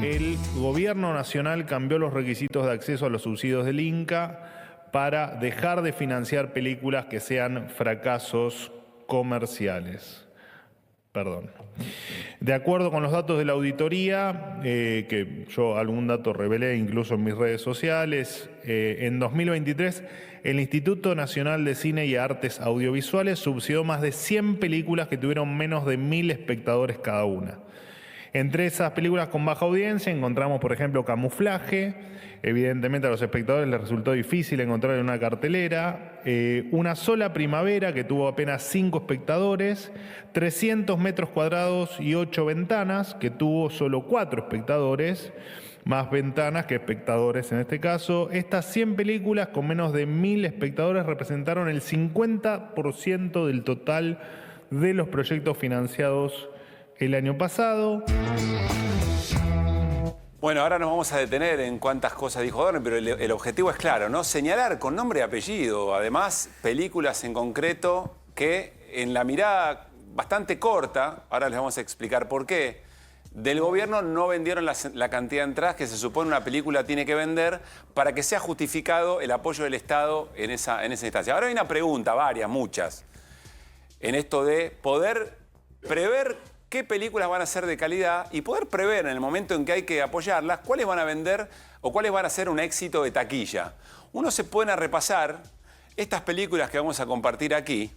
el gobierno nacional cambió los requisitos de acceso a los subsidios del Inca para dejar de financiar películas que sean fracasos comerciales. Perdón. De acuerdo con los datos de la auditoría, que yo algún dato revelé incluso en mis redes sociales, en 2023 el Instituto Nacional de Cine y Artes Audiovisuales subsidió más de 100 películas que tuvieron menos de 1000 espectadores cada una. Entre esas películas con baja audiencia encontramos, por ejemplo, Camuflaje. Evidentemente a los espectadores les resultó difícil encontrar en una cartelera. Una sola primavera, que tuvo apenas 5 espectadores. 300 metros cuadrados y 8 ventanas, que tuvo solo 4 espectadores. Más ventanas que espectadores en este caso. Estas 100 películas con menos de 1000 espectadores representaron el 50% del total de los proyectos financiados el año pasado. Bueno, ahora nos vamos a detener en cuántas cosas dijo Adorni, pero el objetivo es claro, ¿no? Señalar con nombre y apellido, además, películas en concreto que en la mirada bastante corta, ahora les vamos a explicar por qué, del gobierno no vendieron la cantidad de entradas que se supone una película tiene que vender para que sea justificado el apoyo del Estado en esa instancia. Ahora hay una pregunta, varias, muchas, en esto de poder prever qué películas van a ser de calidad y poder prever en el momento en que hay que apoyarlas cuáles van a vender o cuáles van a ser un éxito de taquilla. Uno se pone a repasar estas películas que vamos a compartir aquí,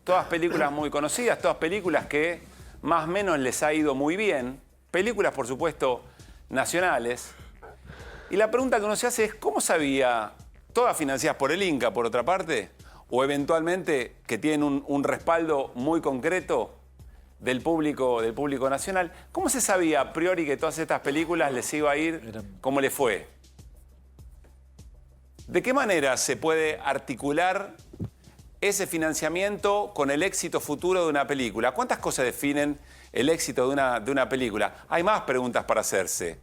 todas películas muy conocidas, todas películas que más o menos les ha ido muy bien, películas por supuesto nacionales, y la pregunta que uno se hace es ¿cómo sabía, todas financiadas por el Inca por otra parte, o eventualmente que tienen un respaldo muy concreto del público nacional? ¿Cómo se sabía a priori que todas estas películas les iba a ir como les fue? ¿De qué manera se puede articular ese financiamiento con el éxito futuro de una película? ¿Cuántas cosas definen el éxito de una película? Hay más preguntas para hacerse.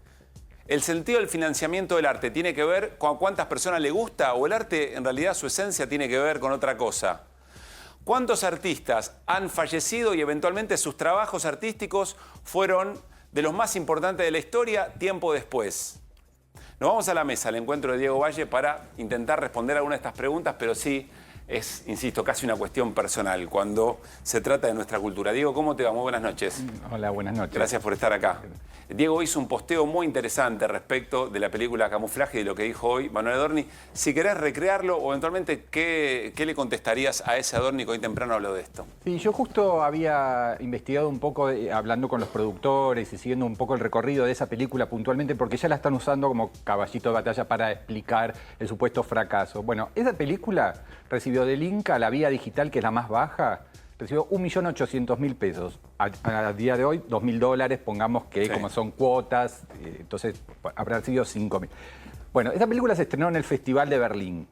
¿El sentido del financiamiento del arte tiene que ver con a cuántas personas le gusta o el arte en realidad su esencia tiene que ver con otra cosa? ¿Cuántos artistas han fallecido y eventualmente sus trabajos artísticos fueron de los más importantes de la historia tiempo después? Nos vamos a la mesa, al encuentro de Diego Valle, para intentar responder alguna de estas preguntas, pero sí es, insisto, casi una cuestión personal cuando se trata de nuestra cultura. Diego, ¿cómo te va? Muy buenas noches. Hola, buenas noches. Gracias por estar acá. Diego hizo un posteo muy interesante respecto de la película Camuflaje y de lo que dijo hoy Manuel Adorni. Si querés recrearlo o eventualmente, ¿qué le contestarías a ese Adorni que hoy temprano habló de esto? Sí, yo justo había investigado un poco, hablando con los productores y siguiendo un poco el recorrido de esa película puntualmente, porque ya la están usando como caballito de batalla para explicar el supuesto fracaso. Bueno, esa película recibió del Inca, la vía digital, que es la más baja, recibió 1.800.000 pesos. A día de hoy, $2.000, pongamos que sí, como son cuotas, entonces habrá sido 5.000. Bueno, esa película se estrenó en el Festival de Berlín.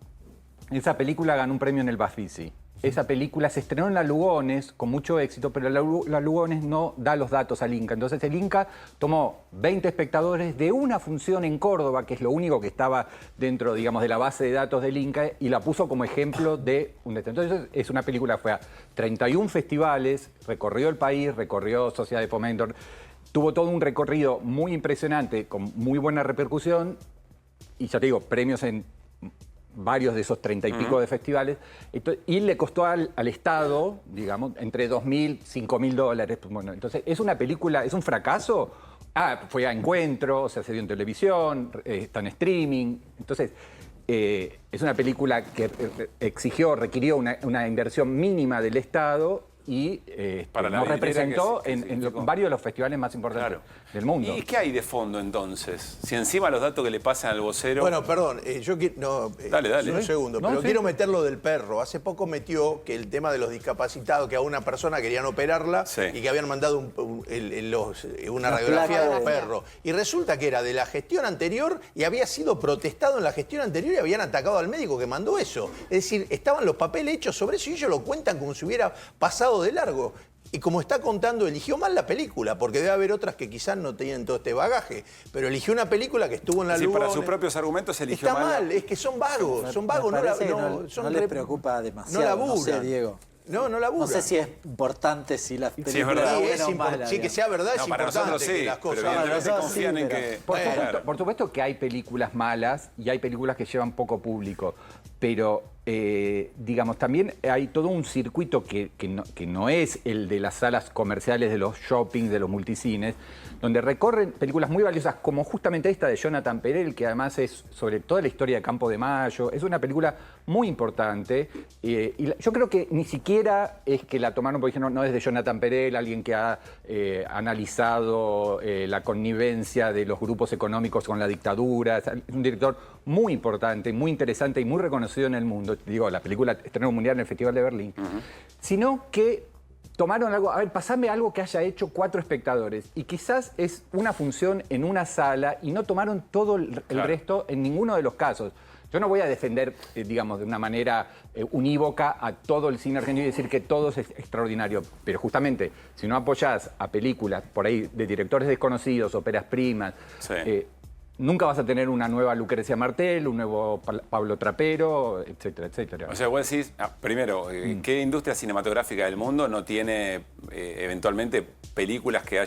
Esa película ganó un premio en el Bafisi. Esa película se estrenó en la Lugones con mucho éxito, pero la Lugones no da los datos al Inca. Entonces el Inca tomó 20 espectadores de una función en Córdoba, que es lo único que estaba dentro, digamos, de la base de datos del Inca, y la puso como ejemplo de un estreno. Entonces es una película que fue a 31 festivales, recorrió el país, recorrió Sociedad de Fomento, tuvo todo un recorrido muy impresionante, con muy buena repercusión, y ya te digo, premios en varios de esos 30 y pico de festivales, y le costó al Estado, digamos, entre $2.000 y $5.000. Bueno, entonces, ¿es una película, es un fracaso? Fue a encuentro, se dio en televisión, está en streaming. Entonces, es una película que requirió una inversión mínima del Estado y nos representó en varios de los festivales más importantes del mundo. ¿Y qué hay de fondo entonces? Si encima los datos que le pasan al vocero... Bueno, perdón, yo quiero... Dale. Un segundo, pero quiero meter lo del perro. Hace poco metió que el tema de los discapacitados, que a una persona querían operarla y que habían mandado una radiografía de un perro. Y resulta que era de la gestión anterior y había sido protestado en la gestión anterior y habían atacado al médico que mandó eso. Es decir, estaban los papeles hechos sobre eso y ellos lo cuentan como si hubiera pasado de largo. Y como está contando, eligió mal la película, porque debe haber otras que quizás no tenían todo este bagaje, pero eligió una película que estuvo en la Lugones. Para sus propios argumentos eligió mal. Está mal, es que son vagos, no les preocupa demasiado, no labura. No sé, Diego. No, no labura. No sé si es importante si la película es verdad. es Sí, buena o mala. sí, que sea verdad No, es para importante nosotros sí, que las pero cosas... evidentemente nosotros confían sí, en pero- que... Por por supuesto que hay películas malas y hay películas que llevan poco público, pero digamos, también hay todo un circuito que no es el de las salas comerciales, de los shoppings, de los multicines, donde recorren películas muy valiosas, como justamente esta de Jonathan Perel, que además es sobre toda la historia de Campo de Mayo. Es una película muy importante y yo creo que ni siquiera es que la tomaron porque dijeron, no es de Jonathan Perel, alguien que ha analizado la connivencia de los grupos económicos con la dictadura. Es un director muy importante, muy interesante y muy reconocido en el mundo. Digo, la película estrenó mundial en el Festival de Berlín. Sino que tomaron algo, a ver, pasame algo que haya hecho 4 espectadores. Y quizás es una función en una sala y no tomaron todo el resto en ninguno de los casos. Yo no voy a defender, digamos, de una manera unívoca a todo el cine argentino y decir que todo es extraordinario. Pero justamente, si no apoyás a películas por ahí de directores desconocidos, óperas primas, nunca vas a tener una nueva Lucrecia Martel, un nuevo Pablo Trapero, etcétera, etcétera. O sea, vos decís, primero, ¿qué industria cinematográfica del mundo no tiene eventualmente películas que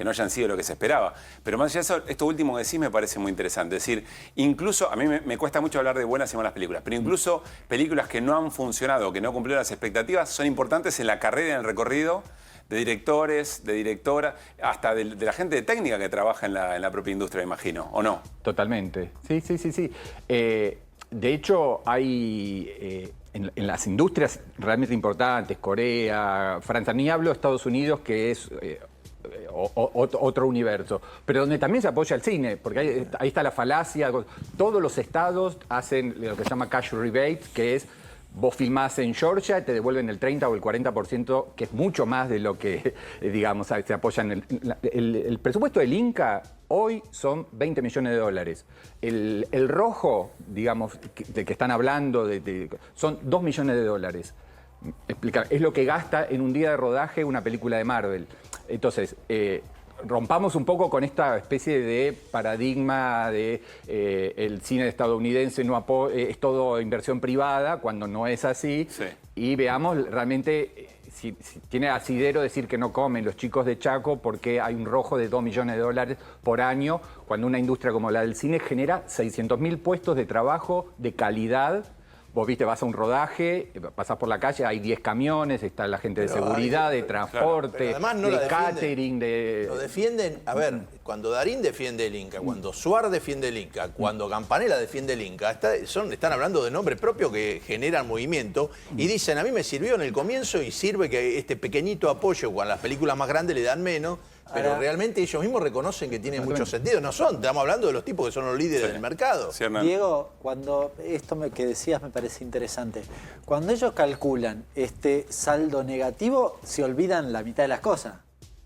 no hayan sido lo que se esperaba? Pero más allá de eso, esto último que decís me parece muy interesante. Es decir, incluso, a mí me cuesta mucho hablar de buenas y malas películas, pero incluso películas que no han funcionado, que no cumplieron las expectativas, son importantes en la carrera y en el recorrido de directores, de directoras, hasta de la gente de técnica que trabaja en la propia industria, imagino, ¿o no? Totalmente. Sí, sí, sí, sí. De hecho, hay en las industrias realmente importantes, Corea, Francia, ni hablo de Estados Unidos, que es otro universo, pero donde también se apoya el cine, porque ahí está la falacia. Todos los estados hacen lo que se llama cash rebate, que es vos filmás en Georgia, te devuelven el 30 o el 40%, que es mucho más de lo que, digamos, se apoya en el presupuesto del Inca. Hoy son 20 millones de dólares. El rojo, digamos, de que están hablando, son 2 millones de dólares. Explicar, es lo que gasta en un día de rodaje una película de Marvel. Entonces, rompamos un poco con esta especie de paradigma de el cine estadounidense es todo inversión privada, cuando no es así. Sí. Y veamos realmente si tiene asidero decir que no comen los chicos de Chaco porque hay un rojo de 2 millones de dólares por año, cuando una industria como la del cine genera 600.000 puestos de trabajo de calidad. Vos viste, vas a un rodaje, pasás por la calle, hay 10 camiones, está la gente de seguridad, de transporte, de catering, Lo defienden, a ver, cuando Darín defiende el Inca, cuando Suar defiende el Inca, cuando Campanella defiende el Inca, están hablando de nombres propios que generan movimiento y dicen, a mí me sirvió en el comienzo y sirve que este pequeñito apoyo, cuando las películas más grandes le dan menos, pero realmente ellos mismos reconocen que tiene mucho sentido. No estamos hablando de los tipos que son los líderes del mercado. Sí, Diego, cuando que decías me parece interesante. Cuando ellos calculan este saldo negativo, se olvidan la mitad de las cosas.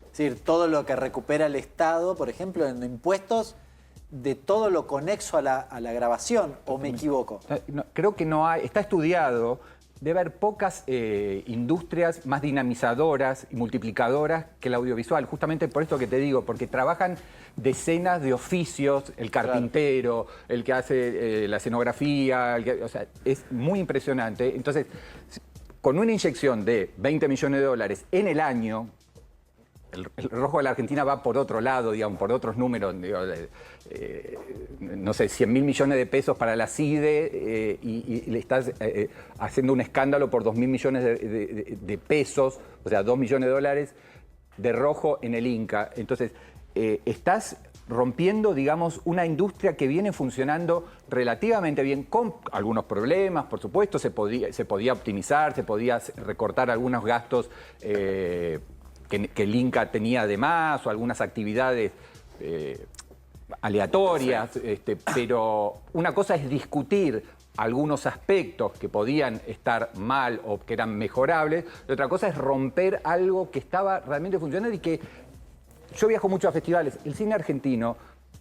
Es decir, todo lo que recupera el Estado, por ejemplo, en impuestos, de todo lo conexo a la grabación, ¿o me equivoco? No, creo que no hay, está estudiado. Debe haber pocas industrias más dinamizadoras y multiplicadoras que el audiovisual, justamente por esto que te digo, porque trabajan decenas de oficios, el carpintero, el que hace la escenografía, o sea, es muy impresionante. Entonces, con una inyección de 20 millones de dólares en el año, el rojo de la Argentina va por otro lado, digamos, por otros números, no sé, 100.000 millones de pesos para la CIDE y le estás haciendo un escándalo por 2.000 millones de pesos, o sea, 2 millones de dólares de rojo en el Inca. Entonces, estás rompiendo, digamos, una industria que viene funcionando relativamente bien, con algunos problemas, por supuesto, se podía optimizar, se podía recortar algunos gastos que el Inca tenía de más o algunas actividades aleatorias, pero una cosa es discutir algunos aspectos que podían estar mal o que eran mejorables, y otra cosa es romper algo que estaba realmente funcionando y que yo viajo mucho a festivales. El cine argentino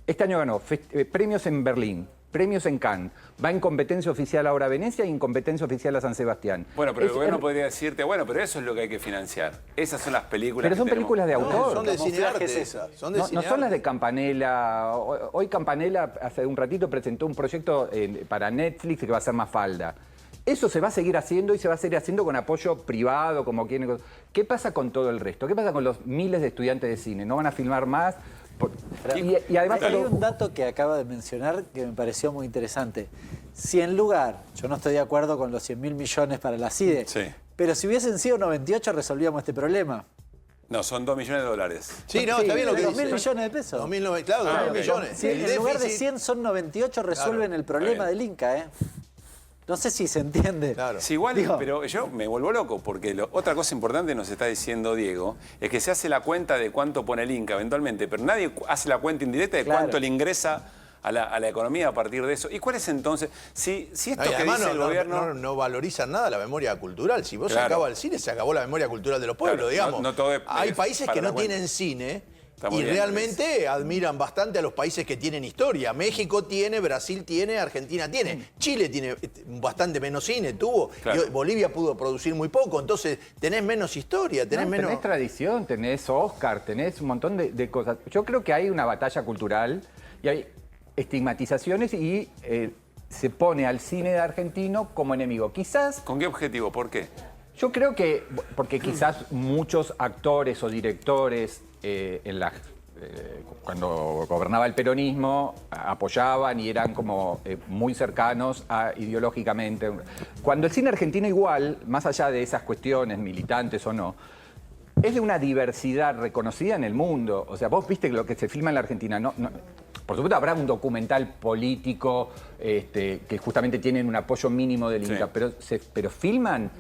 este año ganó premios en Berlín, premios en Cannes, va en competencia oficial ahora a Venecia y en competencia oficial a San Sebastián. Bueno, pero el gobierno podría decirte, bueno, pero eso es lo que hay que financiar. Esas son las películas. Pero son películas de autor. Son de cinearte esas. No son las de Campanella. Hoy Campanella hace un ratito presentó un proyecto para Netflix que va a ser Mafalda. Eso se va a seguir haciendo y se va a seguir haciendo con apoyo privado, como quieren. ¿Qué pasa con todo el resto? ¿Qué pasa con los miles de estudiantes de cine? ¿No van a filmar más? Y además hay un dato que acaba de mencionar que me pareció muy interesante. Si en lugar, yo no estoy de acuerdo con los 100.000 millones para la CIDE, pero si hubiesen sido 98 resolvíamos este problema. No, son 2 millones de dólares. Sí, no, está bien lo que dice. 2.000 millones de pesos. 2009, claro, 2.000 millones. Si en lugar de 100 son 98, resuelven el problema del Inca, ¿eh? No sé si se entiende. Claro. Sí, igual, pero yo me vuelvo loco porque otra cosa importante nos está diciendo Diego es que se hace la cuenta de cuánto pone el Inca eventualmente, pero nadie hace la cuenta indirecta de cuánto le ingresa a la economía a partir de eso. ¿Y cuál es entonces? Si esto que dice el gobierno... No valorizan nada la memoria cultural. Si vos se acaba el cine, se acabó la memoria cultural de los pueblos, digamos. No todo hay países que no tienen cine y realmente admiran bastante a los países que tienen historia. México tiene, Brasil tiene, Argentina tiene. Chile tiene bastante menos cine, tuvo. Y Bolivia pudo producir muy poco. Entonces, tenés menos historia, tenés tradición, tenés Oscar, tenés un montón de cosas. Yo creo que hay una batalla cultural y hay estigmatizaciones y se pone al cine argentino como enemigo. Quizás... ¿Con qué objetivo? ¿Por qué? Yo creo que, porque quizás muchos actores o directores cuando gobernaba el peronismo apoyaban y eran como muy cercanos ideológicamente. Cuando el cine argentino igual, más allá de esas cuestiones militantes o no, es de una diversidad reconocida en el mundo. O sea, vos viste lo que se filma en la Argentina. Por supuesto habrá un documental político que justamente tienen un apoyo mínimo del Inca, pero filman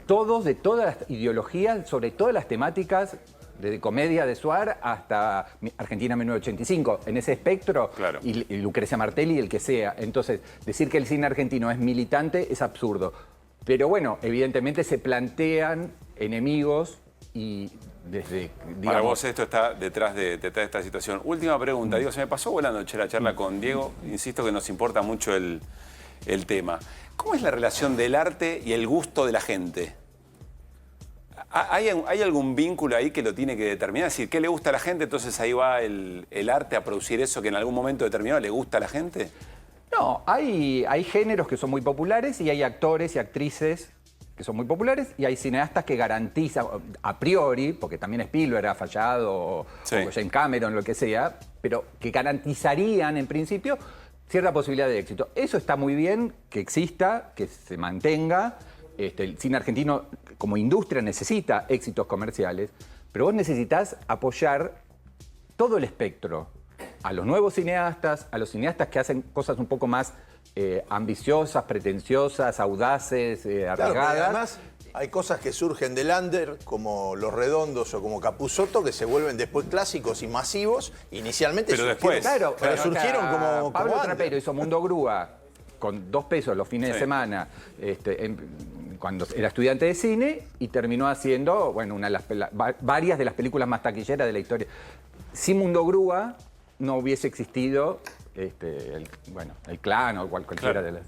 todos de todas las ideologías, sobre todas las temáticas, desde comedia de Suar hasta Argentina 1985, en ese espectro, y Lucrecia Martelli, el que sea. Entonces, decir que el cine argentino es militante es absurdo. Pero bueno, evidentemente se plantean enemigos y desde... digamos, para vos esto está detrás de esta situación. Última pregunta, Diego, se me pasó volando la charla con Diego, insisto que nos importa mucho el tema. ¿Cómo es la relación del arte y el gusto de la gente? ¿Hay algún vínculo ahí que lo tiene que determinar? Es decir, ¿qué le gusta a la gente? Entonces ahí va el arte a producir eso que en algún momento determinado le gusta a la gente. No, hay géneros que son muy populares y hay actores y actrices que son muy populares y hay cineastas que garantizan, a priori, porque también Spielberg ha fallado, o James Cameron, lo que sea, pero que garantizarían en principio cierta posibilidad de éxito. Eso está muy bien, que exista, que se mantenga. El cine argentino como industria necesita éxitos comerciales, pero vos necesitas apoyar todo el espectro. A los nuevos cineastas, a los cineastas que hacen cosas un poco más ambiciosas, pretenciosas, audaces, arriesgadas. Claro, además hay cosas que surgen del under, como Los Redondos o como Capusotto, que se vuelven después clásicos y masivos. Inicialmente pero después, pero surgieron como Pablo under. Trapero hizo Mundo Grúa con 2 pesos los fines de semana, cuando era estudiante de cine, y terminó haciendo, bueno, varias de las películas más taquilleras de la historia. Sin Mundo Grúa no hubiese existido el Clan o cualquiera de las...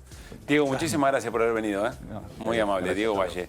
Diego, muchísimas gracias por haber venido. Muy amable, Diego Valle.